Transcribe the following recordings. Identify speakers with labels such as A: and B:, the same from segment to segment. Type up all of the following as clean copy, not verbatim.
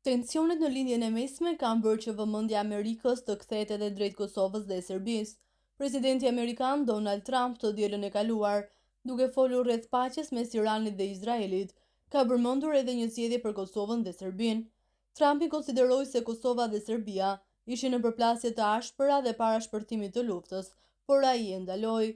A: Tensionet në lindjen e mesme kanë bërë që vëmendja e Amerikës të kthehet edhe drejt Kosovës dhe Serbisë. Presidenti amerikan Donald Trump të dielën e kaluar, duke folur rreth paqes mes Iranit dhe Izraelit, ka përmendur edhe një zgjedhje për Kosovën dhe Serbinë. Trumpi konsideroi se Kosova dhe Serbia ishin në përplasje të ashpëra dhe para shpërtimit të luftës, por ai e ndaloi.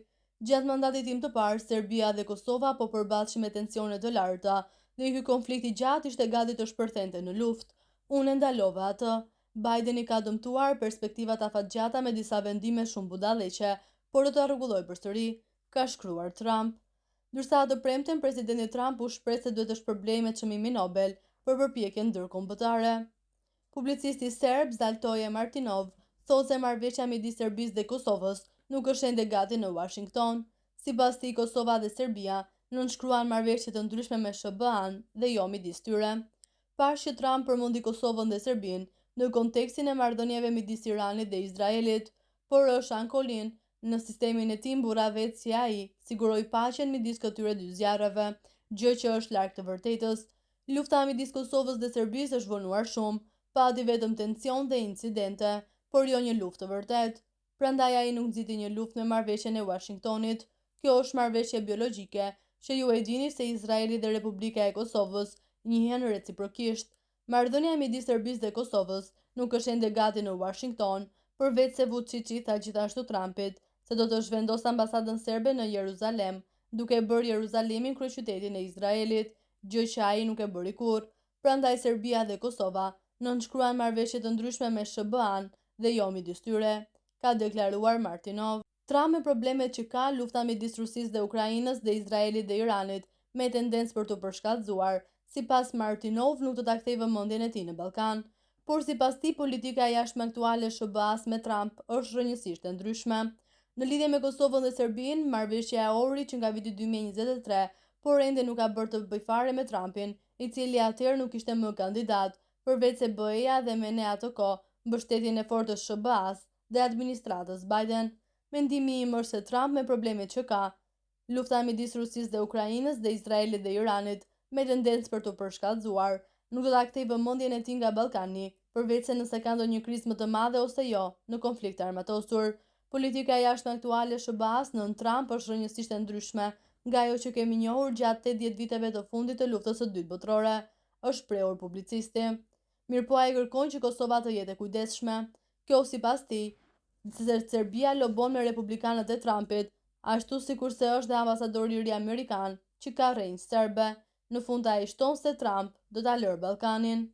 A: Gjatë mandatit tim të parë, Serbia dhe Kosova po përballeshin me tensione të larta dhe ky konflikt i gjatë ishte gati të shpërthente në luftë. Unë ndalova atë. Biden i ka dëmtuar perspektivat afatgjata me disa vendime shumë budallëqe, por do ta rregulloj përsëri, ka shkruar Trump. Ndërsa atë premten, presidenti Trump u shpreh se duhet të shpërblejë me çmimin Nobel për përpjekjen ndërkombëtare. Publicisti serb Zaltoje Martinov thotë se marrëveshja midis Serbisë dhe Kosovës nuk është ende gati në Washington. Sipas tij, Kosova dhe Serbia nënshkruan marrëveshje të ndryshme me SBA-n dhe jo midis tyre. Pash që Trump përmendi Kosovën dhe Serbinë në kontekstin e marrëdhënieve midis Iranit dhe Izraelit, por është ankolin në sistemin e tij mburra vetë si ai siguroi paqen midis këtyre dy zjarreve, gjë që është larg të vërtetës. Lufta midis Kosovës dhe Serbisë është vonuar shumë, pati vetëm tension dhe incidente, por jo një luftë të vërtetë. Prandaj ai nuk nxiti një luftë me marrëveshjen e Washingtonit. Kjo është marrëveshje biologjike, që ju e dini se Izraeli dhe Republika e Kosovës njihen reciprokisht. Marrëdhënia midis Serbisë dhe Kosovës nuk është ende gati në Washington, përveç se Vučići tha gjithashtu Trumpit se do të zhvendosë ambasadën serbe në Jeruzalem, duke bërë Jeruzalemin kryeqytetin e Izraelit, gjë që ai nuk e bëri kurrë. Prandaj Serbia dhe Kosova nënshkruan marrëveshje të ndryshme me SBA-n dhe jo midis tyre, ka deklaruar Martinov. Trump me problemet që ka lufta midis Rusisë dhe Ukrainës dhe Izraelit dhe Iranit me tendencë për të përshkallëzuar. Sipas Martinov, nuk do ta kthejë vëmendjen e tij në Ballkan, por sipas tij politika e jashtme aktuale e SBA-s me Trump është rrënjësisht e ndryshme. Në lidhje me Kosovën dhe Serbinë, marrëveshja e Ohrit që nga viti 2023, por ende nuk ka bërë të bëjë fare me Trumpin, i cili atëherë nuk ishte më kandidat, përveç se BE-ja dhe me ne ato kohë mbështetjen e fortë të SBA-s dhe administratës Biden. Mendimi im është se Trump me problemet që ka, lufta midis Rusisë dhe Ukrainës dhe Izraelit dhe Iranit, me tendencë për të përshkallëzuar, nuk do ta kthejë vëmendjen e tij nga Ballkani, përveç se nëse ka ndonjë krizë më të madhe ose jo në konflikt armatosur. Politika e jashtme aktuale e SBA-s nën Trump është rrënjësisht e ndryshme nga ajo që kemi njohur gjatë 80 viteve të fundit të luftës së dytë botërore, është shprehur publicisti. Mirëpo ai kërkon që Kosova të jetë e kujdesshme. Kjo sipas tij, se Serbia lobon me republikanët e Trumpit, ashtu sikurse është dhe ambasadori i ri amerikan që ka rrjenjë serbe. Në fund ai shton se Trump do ta lërë Ballkanin.